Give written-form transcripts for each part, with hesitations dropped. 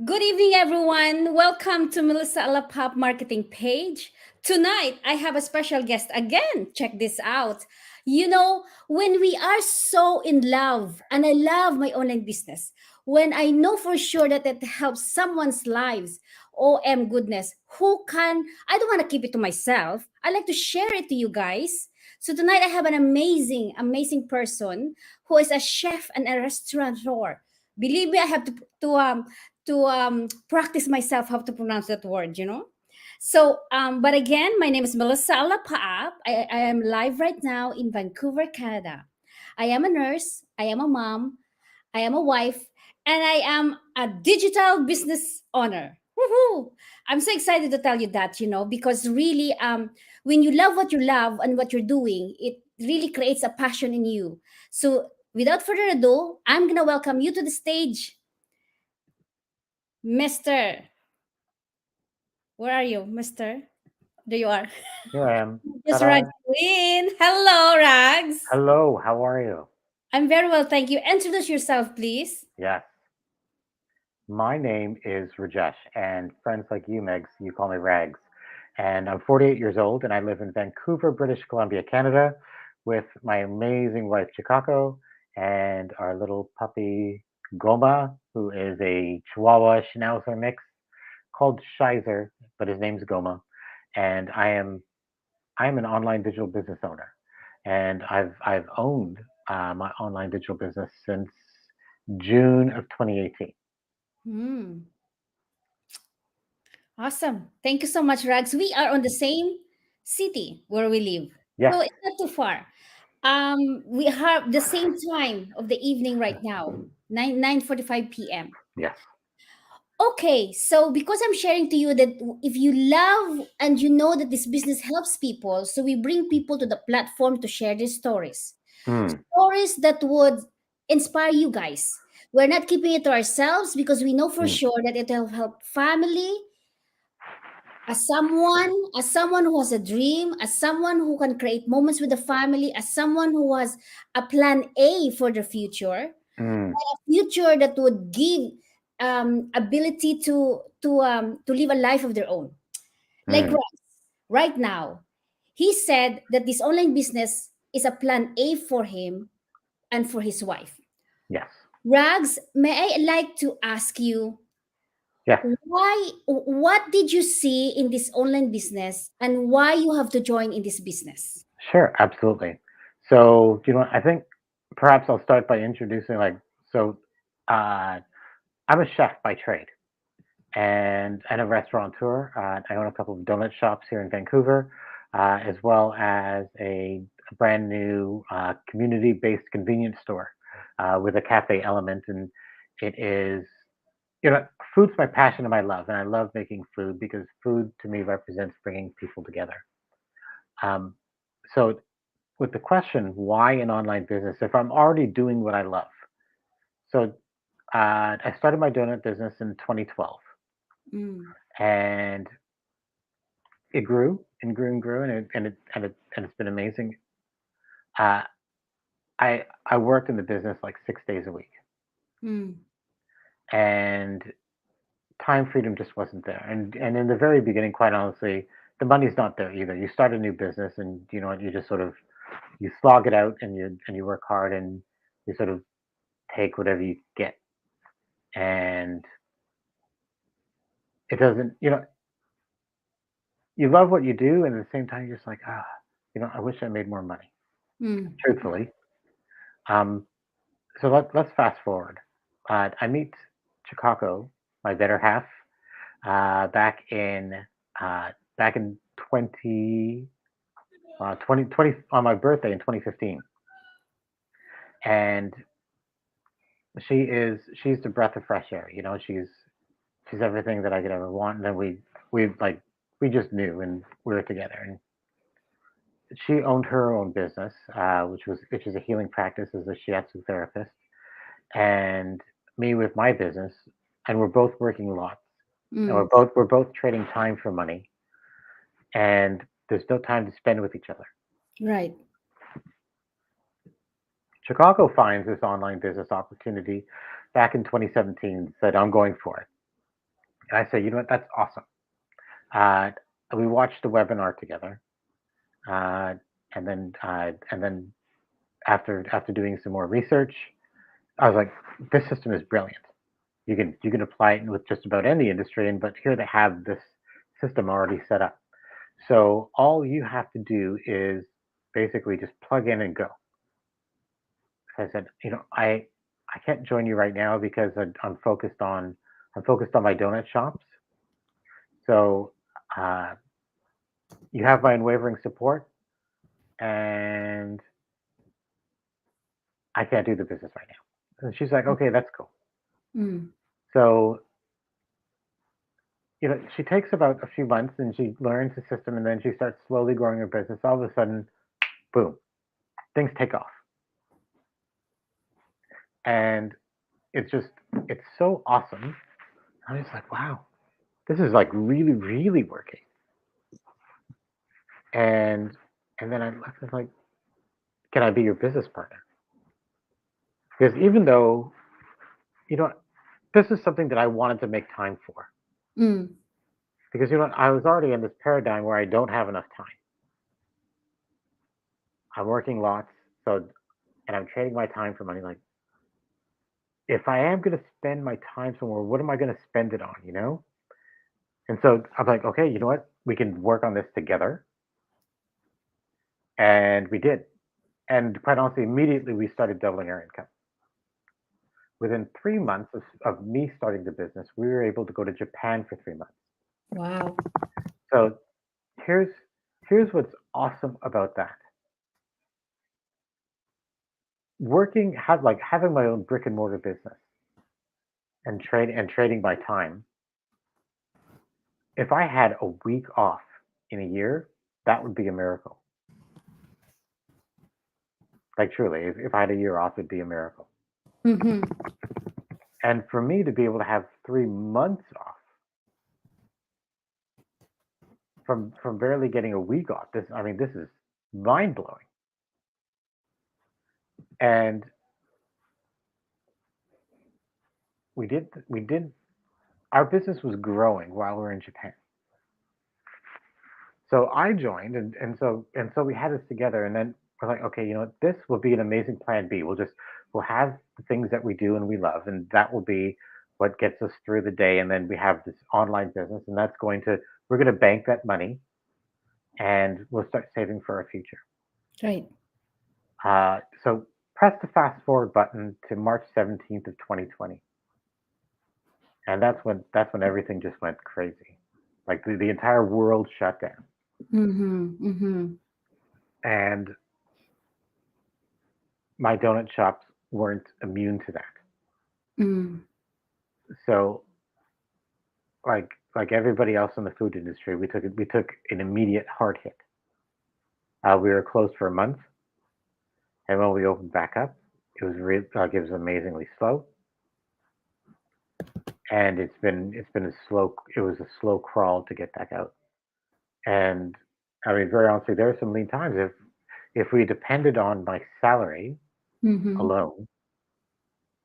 Good evening, everyone. Welcome to Melissa Alapap marketing page. Tonight, I have a special guest again. Check this out. When we are so in love, and I love my online business, when I know for sure that it helps someone's lives, OM goodness, I don't want to keep it to myself. I like to share it to you guys. So tonight, I have an amazing person who is a chef and a restaurateur. Believe me, I have to practice myself how to pronounce that word. But again, my name is Melissa Alapaap. I am live right now in Vancouver, Canada. I am a nurse, I am a mom, I am a wife, and I am a digital business owner. Woohoo! I'm so excited to tell you that, because really, when you love what you love and what you're doing, it really creates a passion in you. So, without further ado, I'm going to welcome you to the stage, Mr. Where are you, Mister? There you are. Here I am. Just Rajesh Ta-da. Narine. Hello, Rags. Hello, how are you? I'm very well, thank you. Introduce yourself, please. Yes, my name is Rajesh, and friends like you, Megs, you call me Rags. And I'm 48 years old, and I live in Vancouver, British Columbia, Canada, with my amazing wife, Chicago, and our little puppy, Goma, who is a Chihuahua Schnauzer mix called Shizer, but his name's Goma. And I am an online digital business owner, and I've owned my online digital business since June of 2018. Hmm. Awesome. Thank you so much, Rags. We are on the same city where we live, Yes, so it's not too far. We have the same time of the evening right now, 9:45 p.m. yes. Okay, so because I'm sharing to you that if you love and you know that this business helps people, so we bring people to the platform to share their stories. Mm, Stories that would inspire you guys. We're not keeping it to ourselves because we know for mm, sure that it will help family, as someone who has a dream, as someone who can create moments with the family, as someone who has a plan A for the future, mm, future that would give ability to live a life of their own. Like mm. right now, he said that this online business is a plan A for him and for his wife. Yes, Rags, may I like to ask you yes. what did you see in this online business and why you have to join in this business? Sure, absolutely. So, I think perhaps I'll start by introducing so uh, I'm a chef by trade and a restaurateur. I own a couple of donut shops here in Vancouver, as well as a brand new community-based convenience store with a cafe element. And it is, you know, food's my passion and my love, and I love making food because food to me represents bringing people together. Um, so, with the question, why an online business? If I'm already doing what I love, so I started my donut business in 2012, Mm, and it grew and grew and grew, and it's been amazing. Uh, I worked in the business like 6 days a week, mm, and time freedom just wasn't there. And in the very beginning, quite honestly, the money's not there either. You start a new business, and you know what, you just sort of you slog it out, and you work hard, and you sort of take whatever you get, and it doesn't. You love what you do, and at the same time, you're just like, I wish I made more money. mm, Truthfully, um, so let's fast forward. I meet Chicago, my better half, uh, back in uh, back in 2020 on my birthday in 2015, and she's the breath of fresh air. She's everything that I could ever want. And then we just knew, and we were together. And she owned her own business, which is a healing practice as a shiatsu therapist, and me with my business, and we're both working lots, and we're mm. both we're both trading time for money, and there's no time to spend with each other. Right. Chicago finds this online business opportunity back in 2017, said I'm going for it, And I say, you know what, that's awesome. Uh, we watched the webinar together, uh, and then after doing some more research, I was like, this system is brilliant. You can apply it with just about any industry, and but here they have this system already set up. So all you have to do is basically just plug in and go. So I said, I can't join you right now because I'm focused on my donut shops. So uh, you have my unwavering support, and I can't do the business right now. And she's like, okay, that's cool. Mm. So she takes about a few months and she learns the system, and then she starts slowly growing her business. All of a sudden, boom, things take off, and it's so awesome. I was like, wow, this is like really, really working. And and then I left and like, can I be your business partner? Because even though you know this is something that I wanted to make time for, Mm. because I was already in this paradigm where I don't have enough time. I'm working lots, so and I'm trading my time for money. Like, if I am going to spend my time somewhere, what am I going to spend it on? And so I'm like, okay, you know what? We can work on this together, and we did. And quite honestly, immediately we started doubling our income. Within 3 months of me starting the business, we were able to go to Japan for 3 months. Wow. So here's here's what's awesome about that. Working have like having my own brick and mortar business and trading my time. If I had a week off in a year, that would be a miracle. Like truly, if I had a year off, it'd be a miracle. Mm-hmm. And for me to be able to have 3 months off from barely getting a week off, this is mind blowing. And we did our business was growing while we were in Japan. So I joined, and so we had this together, and then we're like, okay, this will be an amazing plan B. We'll have the things that we do and we love, and that will be what gets us through the day. And then we have this online business, and we're going to bank that money, and we'll start saving for our future. Right. So press the fast forward button to March 17th of 2020, and that's when everything just went crazy. Like the entire world shut down, Mm-hmm. Mm-hmm. and my donut shops weren't immune to that. Mm. So like everybody else in the food industry, we took an immediate hard hit. We were closed for a month, and when we opened back up, it was amazingly slow, and it's been a slow crawl to get back out. And I mean, very honestly, there are some lean times. If we depended on my salary Mm-hmm. alone,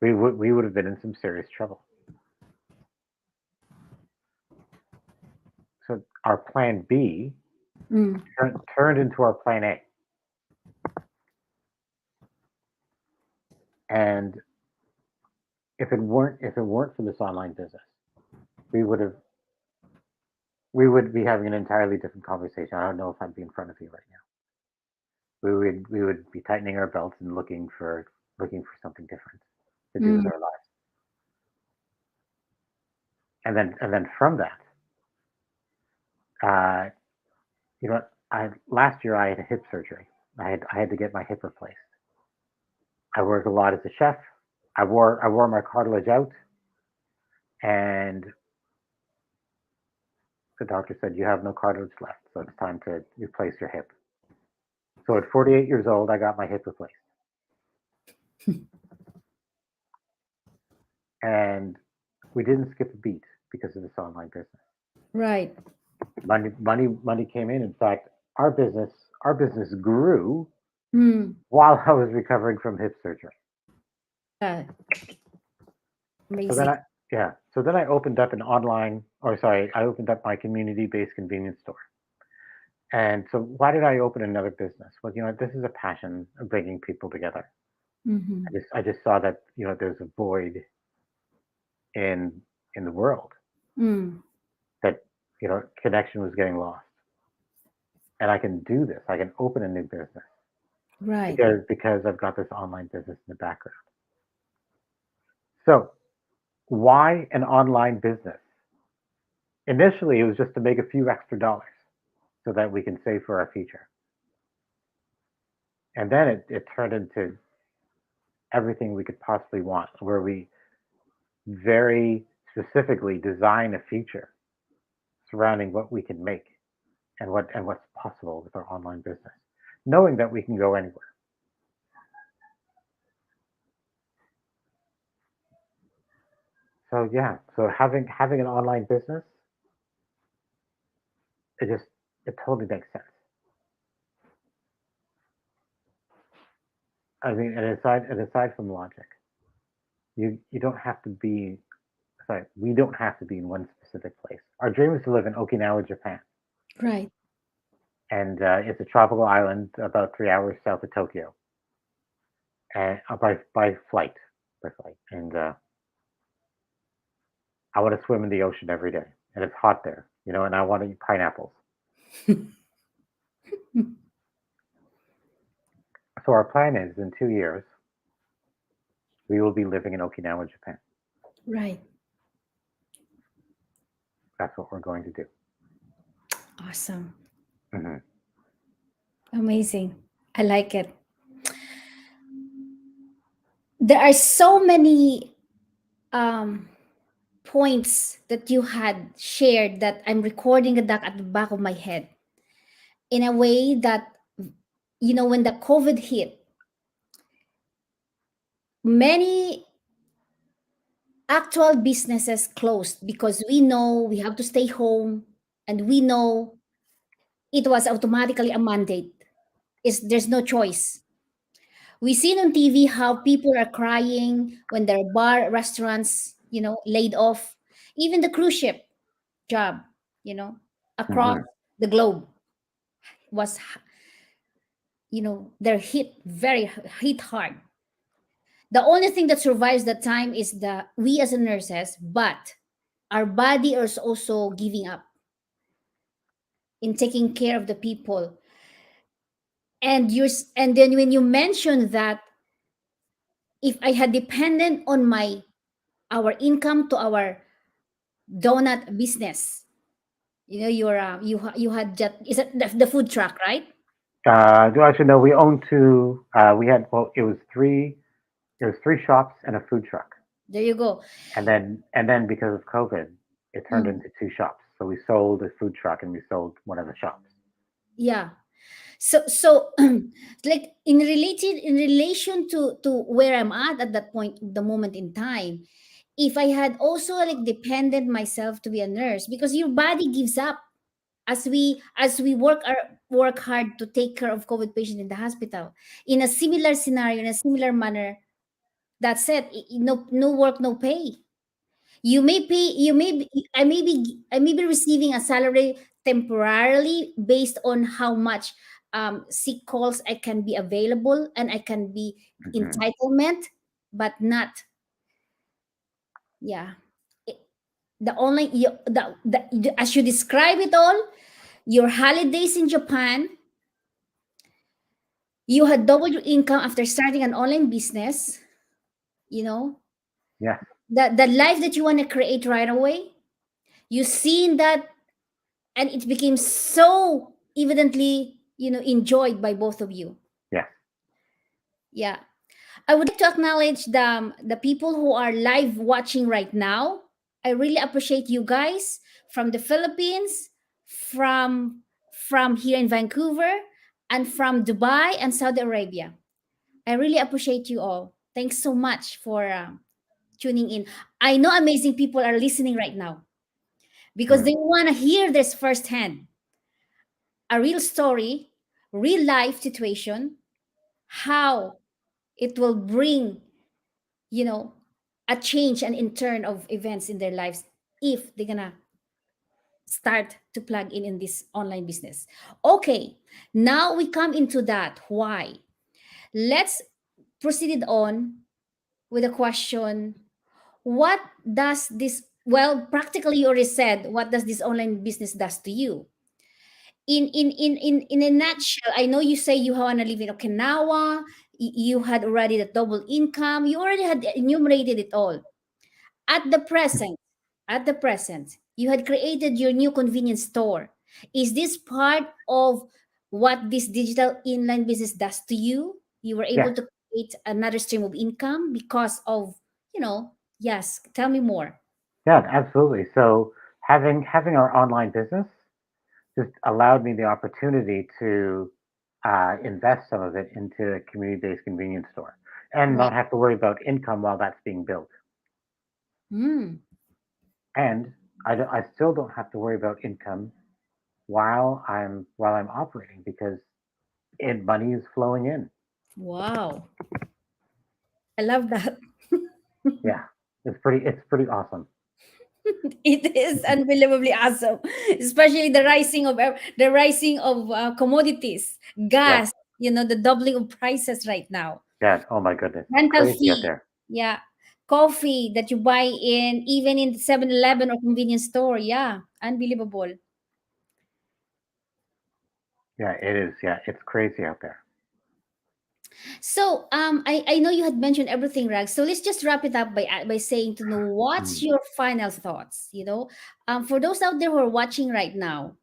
we would have been in some serious trouble. So our plan B Mm. turned into our plan A. And if it weren't for this online business, we would have we would be having an entirely different conversation. I don't know if I'd be in front of you right now. We would be tightening our belts and looking for something different to do with Mm. our lives. And then from that, uh, I last year I had a hip surgery. I had to get my hip replaced. I worked a lot as a chef. I wore my cartilage out, and the doctor said you have no cartilage left, so it's time to replace your hip. So at 48 years old, I got my hip replaced, and we didn't skip a beat because of this online business. Right. Money came in. In fact, our business grew Mm. while I was recovering from hip surgery. Yeah. So then Amazing. yeah. So then I opened up an online, or sorry, I opened up my community-based convenience store. And so why did I open another business? Well, this is a passion of bringing people together. Mm-hmm. I just saw that there's a void in the world, Mm. that connection was getting lost, and I can do this. I can open a new business Right. because I've got this online business in the background. So why an online business? Initially, it was just to make a few extra dollars so that we can save for our future, and then it turned into everything we could possibly want, where we very specifically design a future surrounding what we can make and what's possible with our online business, knowing that we can go anywhere. So yeah, so having an online business, it just it totally makes sense. I mean, and aside from logic, you don't have to be sorry, we don't have to be in one specific place. Our dream is to live in Okinawa, Japan, Right. and it's a tropical island about 3 hours south of Tokyo, and by flight, and I want to swim in the ocean every day, and it's hot there, and I want to eat pineapples. So our plan is in 2 years we will be living in Okinawa, Japan. Right. That's what we're going to do. Awesome. Hmm. Amazing. I like it. There are so many um, points that you had shared that I'm recording it at the back of my head in a way that, when the COVID hit, many actual businesses closed because we know we have to stay home, and we know it was automatically a mandate. There's no choice. We seen on TV how people are crying when their bar restaurants, laid off. Even the cruise ship job, you know, across Hmm. the globe was, they're hit hard. The only thing that survives that time is the we as a nurses, but our body is also giving up in taking care of the people. And then when you mention that, if I had dependent on my our income to our donut business, you had just, is it the food truck, right? Do actually know we own two. We had well, it was three shops and a food truck, There you go. and then because of COVID, it turned Mm, into two shops. So we sold a food truck and we sold one of the shops. yeah. So like in relation to where I'm at that point, the moment in time, if I had also like dependent myself to be a nurse, because your body gives up as we work hard to take care of COVID patient in the hospital. In a similar scenario, in a similar manner, that's it. No work, no pay. You may pay. I may be receiving a salary temporarily based on how much sick calls I can be available and I can be Hmm. entitlement, but not, yeah. It- the only you, as you describe it all, your holidays in Japan, you had doubled your income after starting an online business. You know Yes, the life that you want to create right away. You seen that, and it became so evidently, enjoyed by both of you. yes. Yeah. I would like to acknowledge the people who are live watching right now. I really appreciate you guys from the Philippines, from here in Vancouver, and from Dubai and Saudi Arabia. I really appreciate you all. Thanks so much for tuning in. I know amazing people are listening right now because Mm. they want to hear this firsthand, a real story, real life situation, how it will bring, you know, a change and in turn of events in their lives if they're gonna start to plug in this online business. Okay, now we come into that why. Let's proceed on with a question. What does this, well, practically you already said what does this online business does to you. In a nutshell, I know you say you want to live in Okinawa, you had already the double income, you already had enumerated it all. At the present, at the present, you had created your new convenience store. Is this part of what this digital inline business does to you? You were able Yes, to create another stream of income because of, yes, tell me more. yeah, absolutely. So having our online business just allowed me the opportunity to invest some of it into a community-based convenience store and Wow. not have to worry about income while that's being built. Mm, And I still don't have to worry about income while I'm operating because money is flowing in. wow. I love that. Yeah, it's pretty awesome. It is unbelievably awesome, especially the rising of commodities, Yeah, gas. The doubling of prices right now. yeah. Oh my goodness, it's Rental crazy out fee, there. yeah. Coffee that you buy in even in 7-Eleven or convenience store, yeah. Unbelievable. Yeah, it is. Yeah, it's crazy out there. So I know you had mentioned everything, Rag. So let's just wrap it up by saying to know what's Mm, your final thoughts. For those out there who are watching right now,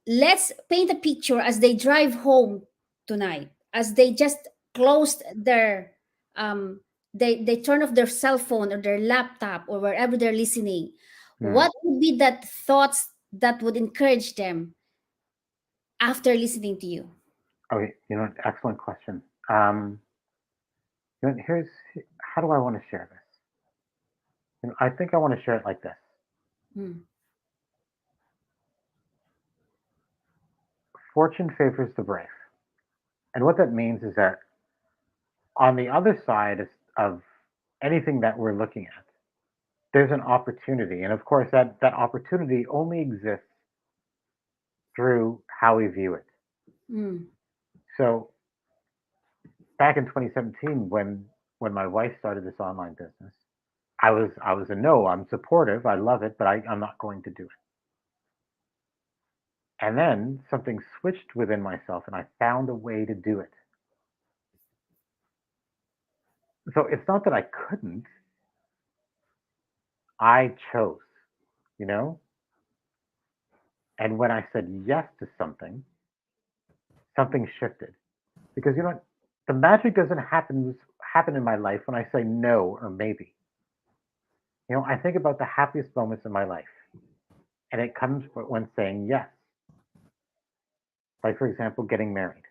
let's paint a picture as they drive home tonight, as they just closed their they turn off their cell phone or their laptop or wherever they're listening. mm. What would be that thoughts that would encourage them after listening to you? Okay, excellent question. Um, here's how do I want to share this? I think I want to share it like this. Mm, Fortune favors the brave. And what that means is that on the other side of anything that we're looking at, there's an opportunity. And of course, that opportunity only exists through how we view it. mm, So back in 2017, when my wife started this online business, I was a no. I'm supportive. I love it, but I'm not going to do it. And then something switched within myself, and I found a way to do it. So it's not that I couldn't. I chose, you know. And when I said yes to something, something shifted. Because the magic doesn't happen in my life when I say no or maybe. I think about the happiest moments in my life, and it comes when saying yes. Like for example, getting married.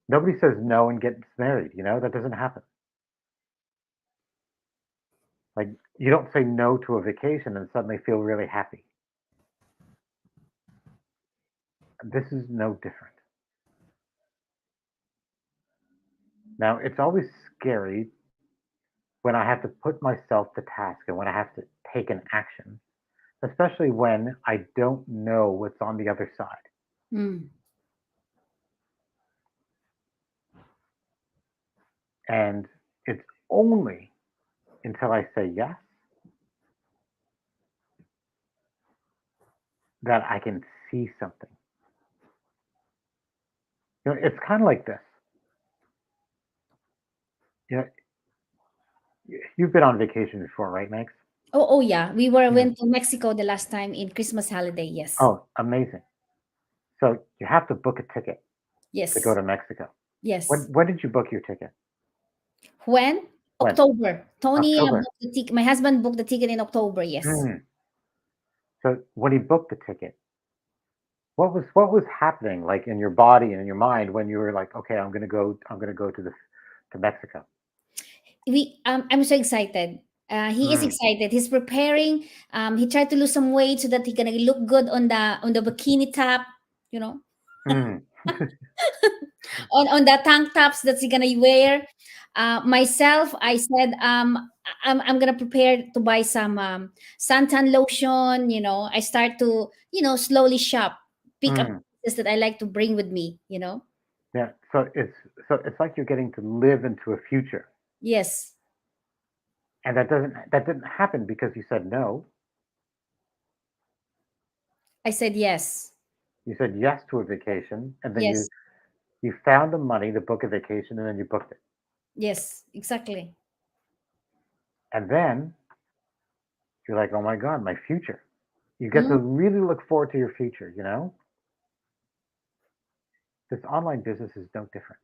Nobody says no and gets married. That doesn't happen. Like you don't say no to a vacation and suddenly feel really happy. This is no different. Now, it's always scary when I have to put myself to task and when I have to take an action, especially when I don't know what's on the other side. mm. And it's only until I say yes that I can see something. It's kind of like this. You know, you've been on vacation before, right, Max? Oh yeah, we Hmm. went to Mexico the last time in Christmas holiday. Yes, Oh, amazing. So you have to book a ticket to go yes, to Mexico. When yes. when did you book your ticket? When? When? October. Tony October. booked the ticket. My husband booked the ticket in October. Yes. Hmm. So when he booked the ticket, what was happening like in your body and in your mind when you were like, okay, I'm gonna go to Mexico. I'm so excited. He is Mm, excited. He's preparing. He tried to lose some weight so that he gonna look good on the bikini top. You know, mm, on the tank tops that he gonna wear. Myself, I said, I'm gonna prepare to buy some suntan lotion. I start to slowly shop, pick up Mm, pieces that I like to bring with me. yeah. So it's like you're getting to live into a future, Yes, and that didn't happen because you said no. I said yes. You said yes to a vacation, and then you Yes, you found the money to book a vacation, and then you booked it, yes, exactly. and then you're like, oh my god, my future. You get to Mm, really look forward to your future. This online business is no different,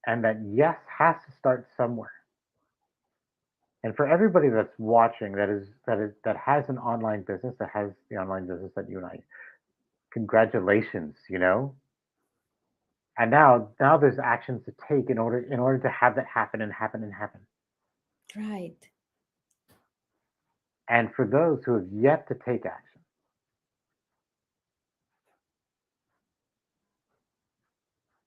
and that yes has to start somewhere. And for everybody that's watching, that has an online business, that has the online business that you and I, congratulations. And now there's actions to take in order to have that happen and happen and happen. right. And for those who have yet to take action,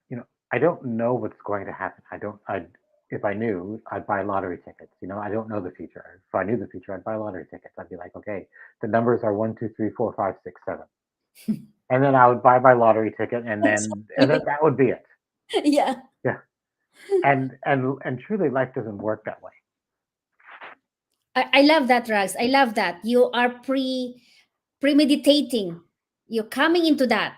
you know, I don't know what's going to happen. I don't. I If I knew, I'd buy lottery tickets. I don't know the future. If I knew the future, I'd buy lottery tickets. I'd be like, okay, the numbers are 1, 2, 3, 4, 5, 6, 7, and then I would buy my lottery ticket, and then Exactly. that would be it. Yeah. Yeah. And truly, life doesn't work that way. I love that, Rags. I love that. You are premeditating. You're coming into that.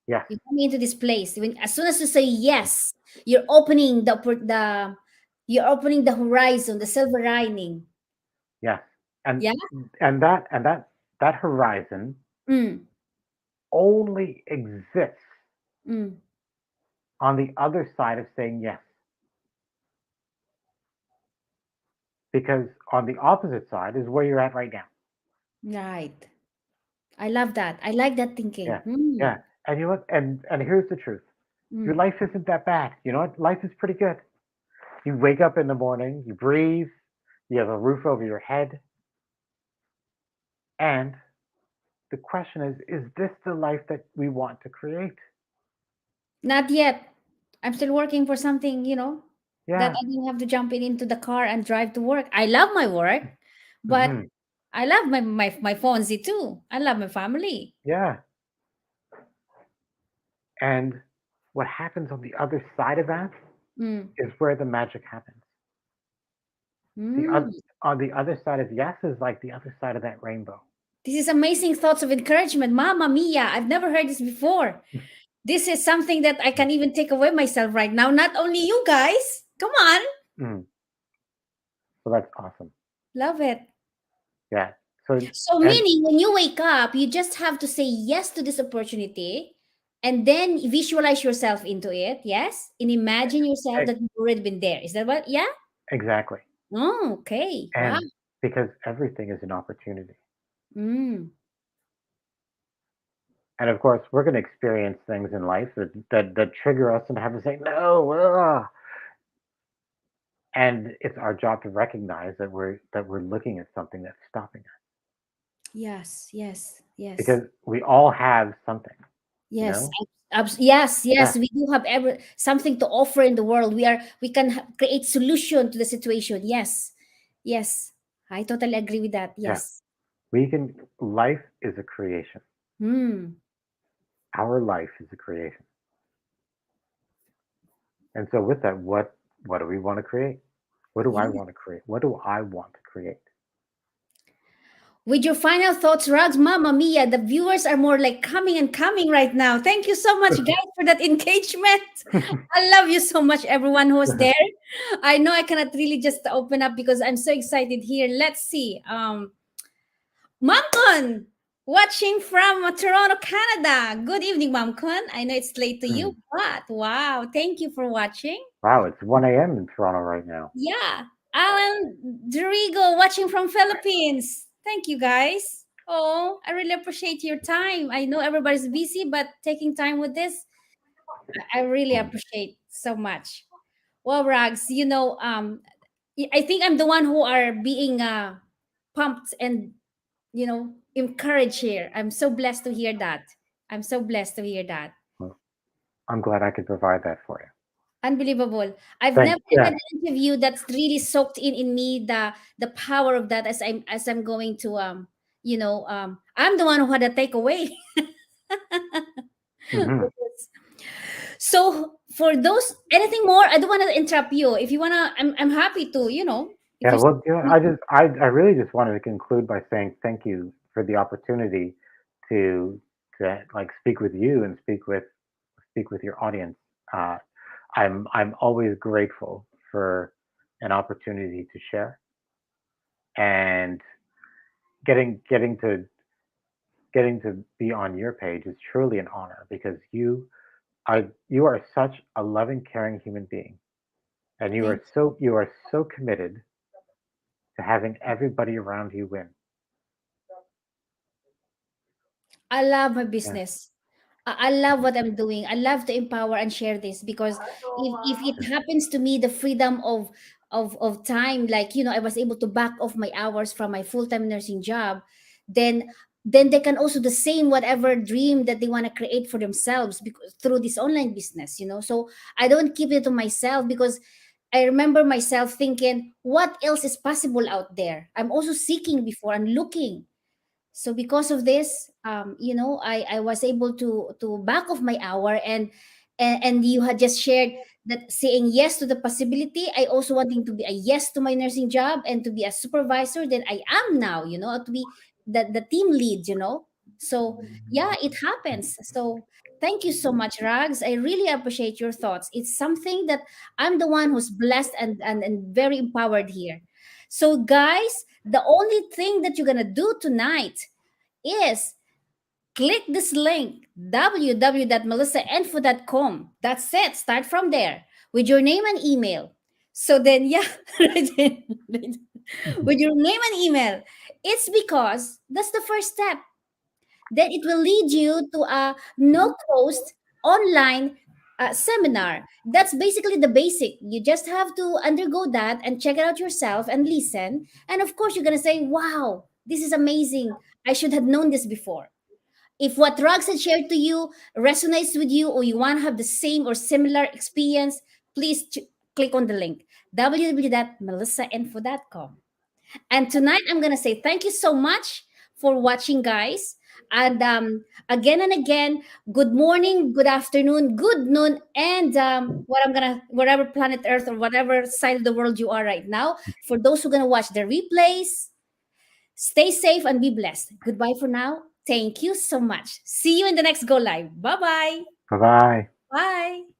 Yes. You're coming into this place. As soon as you say yes, you're opening the horizon, the silver lining. Yes. And Yeah. that horizon Mm, only exists mm, on the other side of saying yes. Because on the opposite side is where you're at right now. right. I love that. I like that thinking. Yeah. Yeah. And you know what? And here's the truth. Your Mm. life isn't that bad. You know what? Life is pretty good. You wake up in the morning, you breathe, you have a roof over your head, and the question is this the life that we want to create? Not yet. I'm still working for something, that Yeah. I don't have to jump into the car and drive to work. I love my work, but Hmm. I love my Fonzie too. I love my family. Yeah. And what happens on the other side of that Mm. is where the magic happens. The Mm. other On the other side of yes is like the other side of that rainbow. This is amazing thoughts of encouragement. Mama Mia, I've never heard this before. This is something that I can even take away myself right now. Not only you guys. Come on. Mm. So that's awesome. Love it. Yeah. So So, and meaning when you wake up, you just have to say yes to this opportunity and then visualize yourself into it. Yes. And imagine yourself e- that you've already been there. Is that what? Yeah. exactly. Oh, okay. Wow. And because everything is an opportunity. Mm. And of course, we're going to experience things in life that trigger us and have to say no. And it's our job to recognize that we're looking at something that's stopping us Yes. Yes. Yes. because we all have something, you Yes. know. Yes. Yeah. Yes. We do have something to offer in the world. We can create solution to the situation. Yes. Yes. I totally agree with that. Yeah. Yes. We can. Life is a creation. Hmm. Our life is a creation. And so with that, what do we want to create? What do I Yeah. want to create? What do I want to create? With your final thoughts, Rugs, Mama Mia, the viewers are more like coming and coming right now. Thank you so much, guys, for that engagement. I love you so much, everyone who was there. I know I cannot really just open up because I'm so excited here. Let's see. Mamkon, watching from Toronto, Canada. Good evening, Mamkon. I know it's late to you, Hmm. but wow, thank you for watching. Wow, it's 1 a.m. in Toronto right now. Yeah. Alan Dorigo watching from Philippines. Thank you guys. Oh, I really appreciate your time. I know everybody's busy, but taking time with this, I really Hmm. appreciate so much. Well, Rags, I think I'm the one who are being pumped and encouraged here. I'm so blessed to hear that. I'm so blessed to hear that. Well, I'm glad I could provide that for you. Unbelievable. I've Thank never yeah. had an interview that's really soaked in me the power of that as I'm going to I'm the one who had a takeaway. Hmm. So for those anything more, I don't want to interrupt you. If you wanna, I'm happy to, if Yeah, you well, I really just wanted to conclude by saying thank you for the opportunity to like speak with you and speak with your audience. Uh, I'm always grateful for an opportunity to share, and getting to be on your page is truly an honor because you are such a loving, caring human being, and thank you are so committed to having everybody around you win. I love my Yeah. business. I love what I'm doing. I love to empower and share this because if it happens to me, the freedom of time, like I was able to back off my hours from my full time nursing job, then they can also the same whatever dream that they want to create for themselves because through this online business. So I don't keep it to myself because I remember myself thinking, what else is possible out there? I'm also seeking before and looking. So because of this, I was able to back off my hour and you had just shared that saying yes to the possibility. I also wanting to be a yes to my nursing job and to be a supervisor that I am now. To be the team lead. So yeah, it happens. So thank you so much, Rags. I really appreciate your thoughts. It's something that I'm the one who's blessed and very empowered here. So guys, the only thing that you're gonna do tonight is click this link www.melissainfo.com. That's it. Start from there with your name and email. So then, yeah, right then, with your name and email. It's because that's the first step. Then it will lead you to a no cost online seminar. That's basically the basic. You just have to undergo that and check it out yourself and listen. And of course, you're going to say, wow, this is amazing. I should have known this before. If what Rox had shared to you resonates with you or you want to have the same or similar experience, please click on the link www.melissainfo.com. And tonight, I'm going to say thank you so much for watching, guys. And again and again, good morning, good afternoon, good noon, and wherever planet Earth or whatever side of the world you are right now. For those who are going to watch the replays, stay safe and be blessed. Goodbye for now. Thank you so much. See you in the next Go Live. Bye-bye. Bye bye. Bye.